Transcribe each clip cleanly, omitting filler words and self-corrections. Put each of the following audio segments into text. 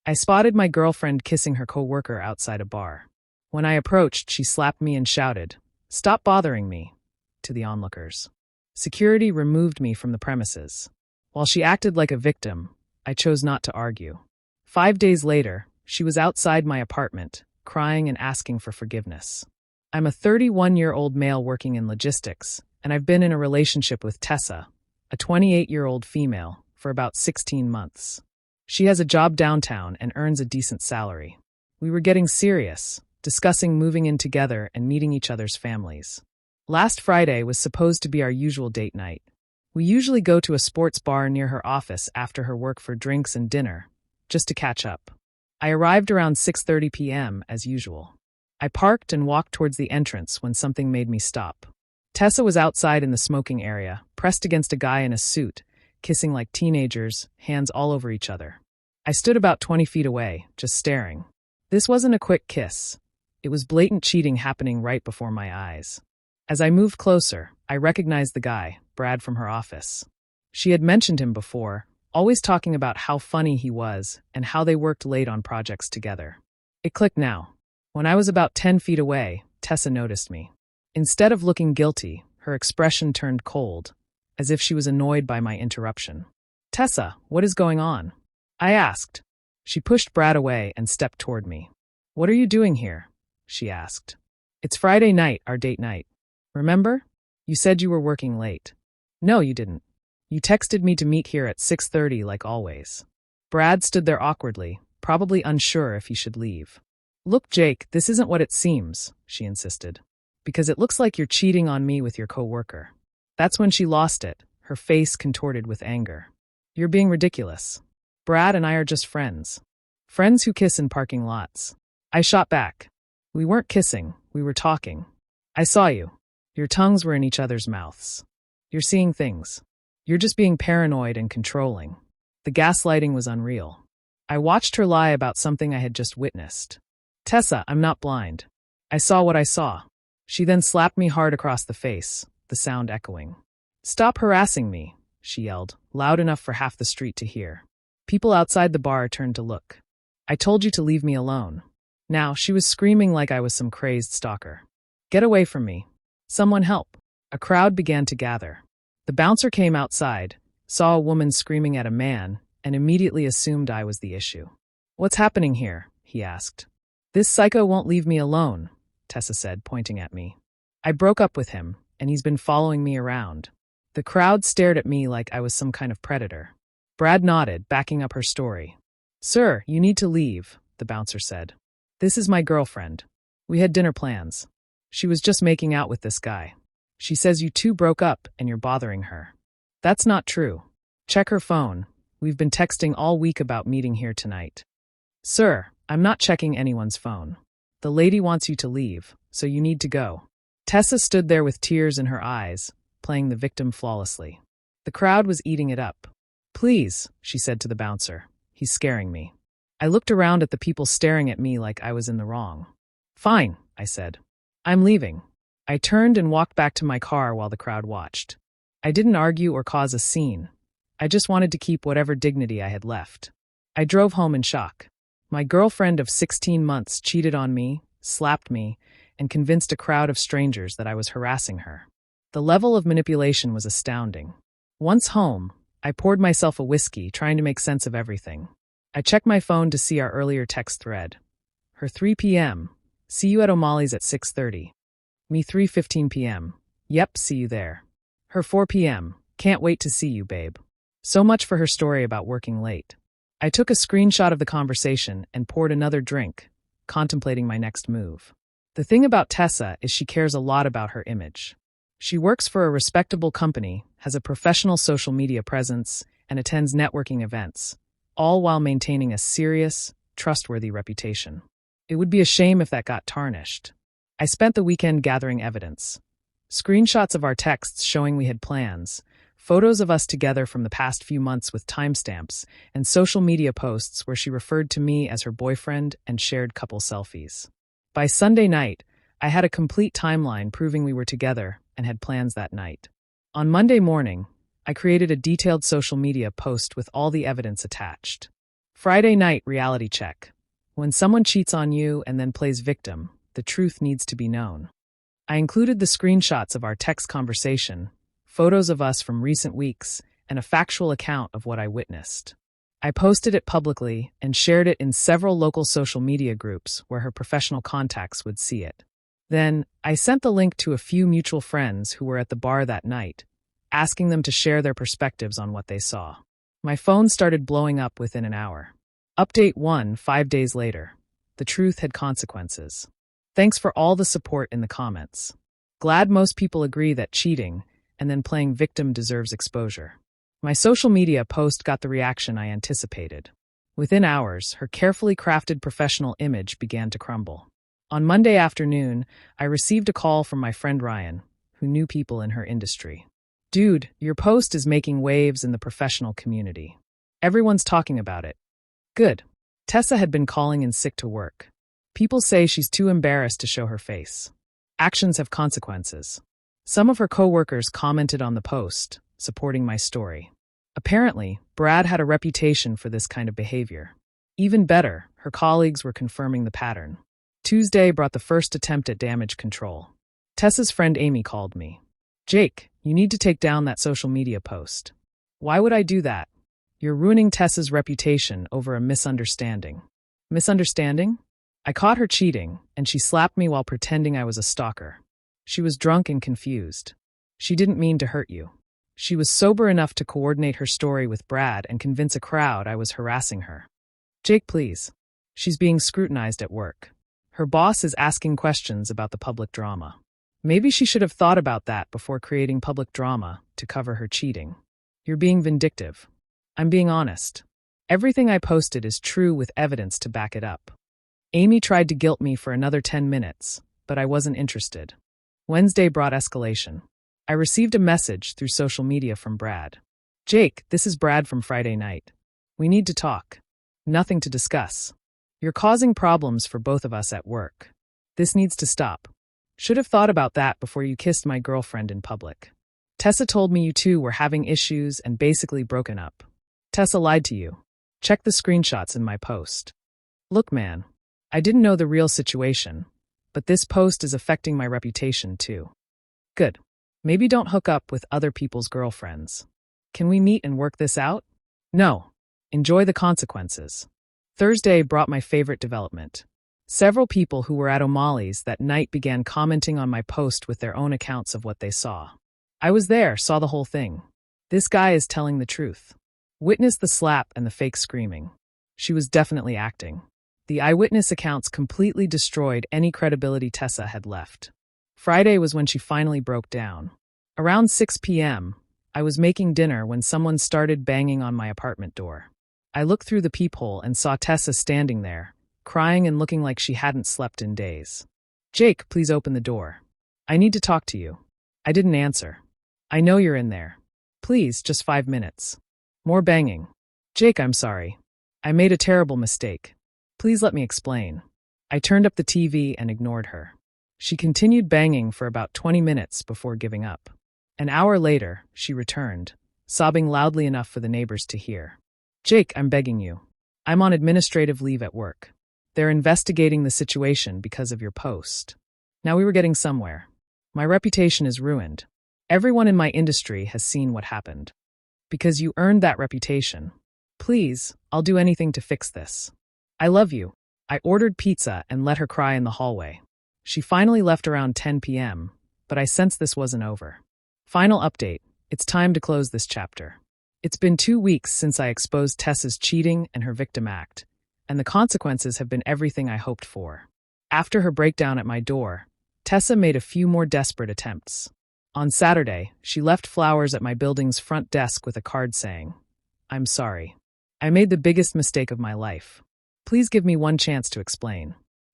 I spotted my girlfriend kissing her coworker outside a bar. When I approached, she slapped me and shouted, "Stop bothering me," to the onlookers. Security removed me from the premises. While she acted like a victim, I chose not to argue. 5 days later, she was outside my apartment, crying and asking for forgiveness. I'm a 31-year-old male working in logistics, and I've been in a relationship with Tessa, a 28-year-old female, for about 16 months. She has a job downtown and earns a decent salary. We were getting serious, discussing moving in together and meeting each other's families. Last Friday was supposed to be our usual date night. We usually go to a sports bar near her office after her work for drinks and dinner, just to catch up. I arrived around 6:30 p.m. as usual. I parked and walked towards the entrance when something made me stop. Tessa was outside in the smoking area, pressed against a guy in a suit, kissing like teenagers, hands all over each other. I stood about 20 feet away, just staring. This wasn't a quick kiss. It was blatant cheating happening right before my eyes. As I moved closer, I recognized the guy, Brad from her office. She had mentioned him before, always talking about how funny he was and how they worked late on projects together. It clicked now. When I was about 10 feet away, Tessa noticed me. Instead of looking guilty, her expression turned cold, as if she was annoyed by my interruption. "Tessa, what is going on?" I asked. She pushed Brad away and stepped toward me. "What are you doing here?" she asked. "It's Friday night, our date night. Remember? You said you were working late." "No, you didn't. You texted me to meet here at 6:30 like always." Brad stood there awkwardly, probably unsure if he should leave. "Look, Jake, this isn't what it seems," she insisted. "Because it looks like you're cheating on me with your coworker." That's when she lost it, her face contorted with anger. "You're being ridiculous. Brad and I are just friends. Friends who kiss in parking lots." I shot back. "We weren't kissing, we were talking. I saw you. Your tongues were in each other's mouths. You're seeing things. You're just being paranoid and controlling." The gaslighting was unreal. I watched her lie about something I had just witnessed. "Tessa, I'm not blind. I saw what I saw." She then slapped me hard across the face, the sound echoing. "Stop harassing me," she yelled, loud enough for half the street to hear. People outside the bar turned to look. "I told you to leave me alone." Now, she was screaming like I was some crazed stalker. "Get away from me. Someone help." A crowd began to gather. The bouncer came outside, saw a woman screaming at a man, and immediately assumed I was the issue. "What's happening here?" he asked. "This psycho won't leave me alone," Tessa said, pointing at me. "I broke up with him, and he's been following me around." The crowd stared at me like I was some kind of predator. Brad nodded, backing up her story. "Sir, you need to leave," the bouncer said. "This is my girlfriend. We had dinner plans. She was just making out with this guy. She says you two broke up and you're bothering her." "That's not true. Check her phone. We've been texting all week about meeting here tonight." "Sir, I'm not checking anyone's phone. The lady wants you to leave, so you need to go." Tessa stood there with tears in her eyes, playing the victim flawlessly. The crowd was eating it up. "Please," she said to the bouncer. "He's scaring me." I looked around at the people staring at me like I was in the wrong. "Fine," I said. "I'm leaving." I turned and walked back to my car while the crowd watched. I didn't argue or cause a scene. I just wanted to keep whatever dignity I had left. I drove home in shock. My girlfriend of 16 months cheated on me, slapped me, and convinced a crowd of strangers that I was harassing her. The level of manipulation was astounding. Once home, I poured myself a whiskey, trying to make sense of everything. I checked my phone to see our earlier text thread. Her 3 p.m. "See you at O'Malley's at 6:30. Me 3:15 p.m. "Yep, see you there." Her 4 p.m. "Can't wait to see you, babe." So much for her story about working late. I took a screenshot of the conversation and poured another drink, contemplating my next move. The thing about Tessa is she cares a lot about her image. She works for a respectable company, has a professional social media presence, and attends networking events, all while maintaining a serious, trustworthy reputation. It would be a shame if that got tarnished. I spent the weekend gathering evidence. Screenshots of our texts showing we had plans, photos of us together from the past few months with timestamps, and social media posts where she referred to me as her boyfriend and shared couple selfies. By Sunday night, I had a complete timeline proving we were together and had plans that night. On Monday morning, I created a detailed social media post with all the evidence attached. Friday night reality check. When someone cheats on you and then plays victim, the truth needs to be known. I included the screenshots of our text conversation, photos of us from recent weeks, and a factual account of what I witnessed. I posted it publicly and shared it in several local social media groups where her professional contacts would see it. Then, I sent the link to a few mutual friends who were at the bar that night, asking them to share their perspectives on what they saw. My phone started blowing up within an hour. Update 1, 5 days later. The truth had consequences. Thanks for all the support in the comments. Glad most people agree that cheating and then playing victim deserves exposure. My social media post got the reaction I anticipated. Within hours, her carefully crafted professional image began to crumble. On Monday afternoon, I received a call from my friend Ryan, who knew people in her industry. Dude, your post is making waves in the professional community. Everyone's talking about it. Good. Tessa had been calling in sick to work. People say she's too embarrassed to show her face. Actions have consequences. Some of her coworkers commented on the post, supporting my story. Apparently, Brad had a reputation for this kind of behavior. Even better, her colleagues were confirming the pattern. Tuesday brought the first attempt at damage control. Tessa's friend Amy called me. Jake, you need to take down that social media post. Why would I do that? You're ruining Tessa's reputation over a misunderstanding. Misunderstanding? I caught her cheating, and she slapped me while pretending I was a stalker. She was drunk and confused. She didn't mean to hurt you. She was sober enough to coordinate her story with Brad and convince a crowd I was harassing her. Jake, please. She's being scrutinized at work. Her boss is asking questions about the public drama. Maybe she should have thought about that before creating public drama to cover her cheating. You're being vindictive. I'm being honest. Everything I posted is true with evidence to back it up. Amy tried to guilt me for another 10 minutes, but I wasn't interested. Wednesday brought escalation. I received a message through social media from Brad. Jake, this is Brad from Friday night. We need to talk. Nothing to discuss. You're causing problems for both of us at work. This needs to stop. Should have thought about that before you kissed my girlfriend in public. Tessa told me you two were having issues and basically broken up. Tessa lied to you. Check the screenshots in my post. Look, man, I didn't know the real situation, but this post is affecting my reputation too. Good. Maybe don't hook up with other people's girlfriends. Can we meet and work this out? No. Enjoy the consequences. Thursday brought my favorite development. Several people who were at O'Malley's that night began commenting on my post with their own accounts of what they saw. I was there, saw the whole thing. This guy is telling the truth. Witnessed the slap and the fake screaming. She was definitely acting. The eyewitness accounts completely destroyed any credibility Tessa had left. Friday was when she finally broke down. Around 6 p.m., I was making dinner when someone started banging on my apartment door. I looked through the peephole and saw Tessa standing there, crying and looking like she hadn't slept in days. Jake, please open the door. I need to talk to you. I didn't answer. I know you're in there. Please, just 5 minutes. More banging. Jake, I'm sorry. I made a terrible mistake. Please let me explain. I turned up the TV and ignored her. She continued banging for about 20 minutes before giving up. An hour later, she returned, sobbing loudly enough for the neighbors to hear. Jake, I'm begging you. I'm on administrative leave at work. They're investigating the situation because of your post. Now we were getting somewhere. My reputation is ruined. Everyone in my industry has seen what happened. Because you earned that reputation. Please, I'll do anything to fix this. I love you. I ordered pizza and let her cry in the hallway. She finally left around 10 p.m., but I sensed this wasn't over. Final update. It's time to close this chapter. It's been 2 weeks since I exposed Tessa's cheating and her victim act, and the consequences have been everything I hoped for. After her breakdown at my door, Tessa made a few more desperate attempts. On Saturday, she left flowers at my building's front desk with a card saying, I'm sorry. I made the biggest mistake of my life. Please give me one chance to explain.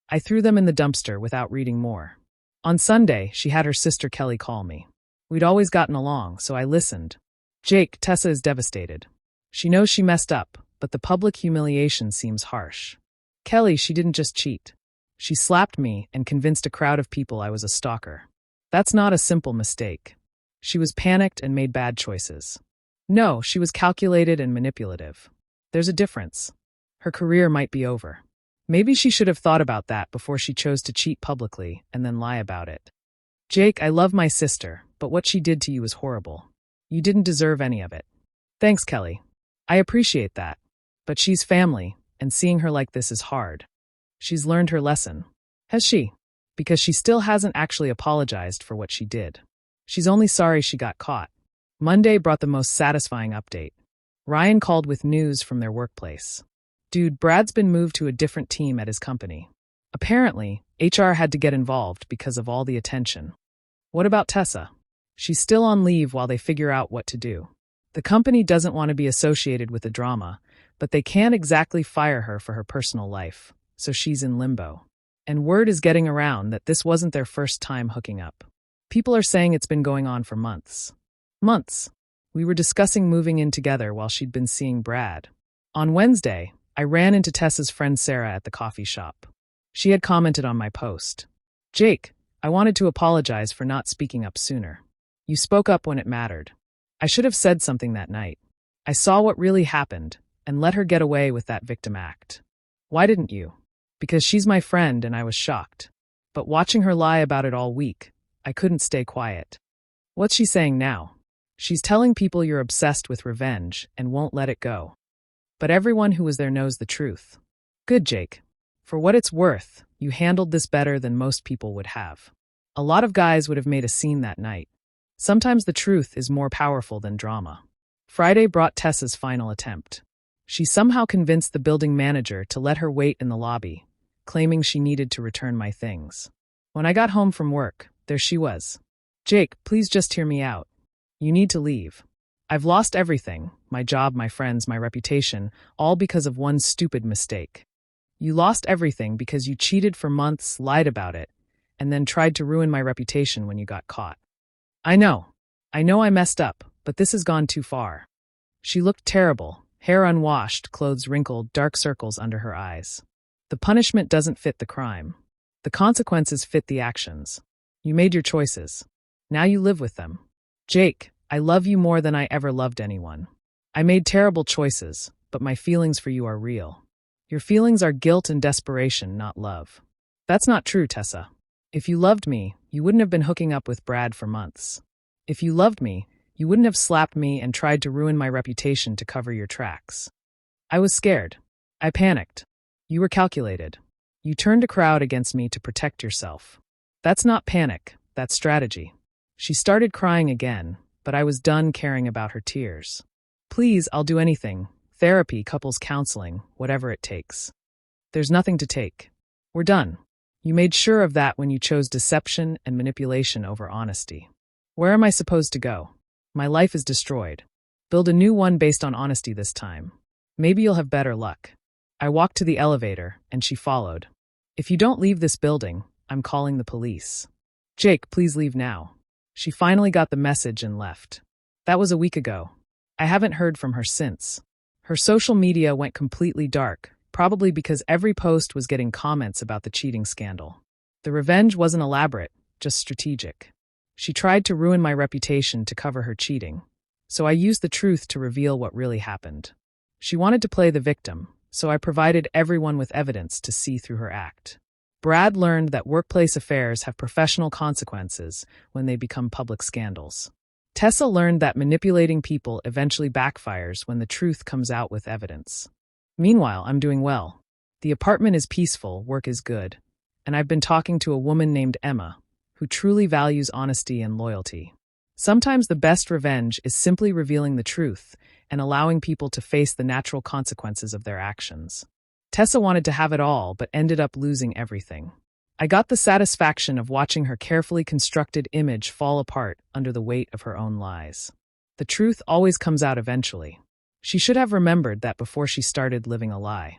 I threw them in the dumpster without reading more. On Sunday, she had her sister Kelly call me. We'd always gotten along, so I listened. Jake, Tessa is devastated. She knows she messed up, but the public humiliation seems harsh. Kelly, she didn't just cheat. She slapped me and convinced a crowd of people I was a stalker. That's not a simple mistake. She was panicked and made bad choices. No, she was calculated and manipulative. There's a difference. her career might be over. Maybe she should have thought about that before she chose to cheat publicly and then lie about it. Jake, I love my sister, but what she did to you was horrible. You didn't deserve any of it. Thanks, Kelly. I appreciate that. But she's family, and seeing her like this is hard. She's learned her lesson. Has she? Because she still hasn't actually apologized for what she did. She's only sorry she got caught. Monday brought the most satisfying update. Ryan called with news from their workplace. Dude, Brad's been moved to a different team at his company. Apparently, HR had to get involved because of all the attention. What about Tessa? She's still on leave while they figure out what to do. The company doesn't want to be associated with the drama, but they can't exactly fire her for her personal life, so she's in limbo. And word is getting around that this wasn't their first time hooking up. People are saying it's been going on for months. Months. We were discussing moving in together while she'd been seeing Brad. On Wednesday, I ran into Tessa's friend Sarah at the coffee shop. She had commented on my post. Jake, I wanted to apologize for not speaking up sooner. You spoke up when it mattered. I should have said something that night. I saw what really happened and let her get away with that victim act. Why didn't you? Because she's my friend and I was shocked. But watching her lie about it all week, I couldn't stay quiet. What's she saying now? She's telling people you're obsessed with revenge and won't let it go. But everyone who was there knows the truth. Good, Jake. For what it's worth, you handled this better than most people would have. A lot of guys would have made a scene that night. Sometimes the truth is more powerful than drama. Friday brought Tessa's final attempt. She somehow convinced the building manager to let her wait in the lobby, claiming she needed to return my things. When I got home from work, there she was. Jake, please just hear me out. You need to leave. I've lost everything, my job, my friends, my reputation, all because of one stupid mistake. You lost everything because you cheated for months, lied about it, and then tried to ruin my reputation when you got caught. I know I messed up, but this has gone too far. She looked terrible, hair unwashed, clothes wrinkled, dark circles under her eyes. The punishment doesn't fit the crime. The consequences fit the actions. You made your choices. Now you live with them. Jake, I love you more than I ever loved anyone. I made terrible choices, but my feelings for you are real. Your feelings are guilt and desperation, not love. That's not true, Tessa. If you loved me, you wouldn't have been hooking up with Brad for months. If you loved me, you wouldn't have slapped me and tried to ruin my reputation to cover your tracks. I was scared. I panicked. You were calculated. You turned a crowd against me to protect yourself. That's not panic, that's strategy. She started crying again, but I was done caring about her tears. Please, I'll do anything. Therapy, couples counseling, whatever it takes. There's nothing to take. We're done. You made sure of that when you chose deception and manipulation over honesty. Where am I supposed to go? My life is destroyed. Build a new one based on honesty this time. Maybe you'll have better luck. I walked to the elevator, and she followed. If you don't leave this building, I'm calling the police. Jake, please leave now. She finally got the message and left. That was a week ago. I haven't heard from her since. Her social media went completely dark, probably because every post was getting comments about the cheating scandal. The revenge wasn't elaborate, just strategic. She tried to ruin my reputation to cover her cheating, so I used the truth to reveal what really happened. She wanted to play the victim, so I provided everyone with evidence to see through her act. Brad learned that workplace affairs have professional consequences when they become public scandals. Tessa learned that manipulating people eventually backfires when the truth comes out with evidence. Meanwhile, I'm doing well. The apartment is peaceful, work is good, and I've been talking to a woman named Emma, who truly values honesty and loyalty. Sometimes the best revenge is simply revealing the truth and allowing people to face the natural consequences of their actions. Tessa wanted to have it all, but ended up losing everything. I got the satisfaction of watching her carefully constructed image fall apart under the weight of her own lies. The truth always comes out eventually. She should have remembered that before she started living a lie.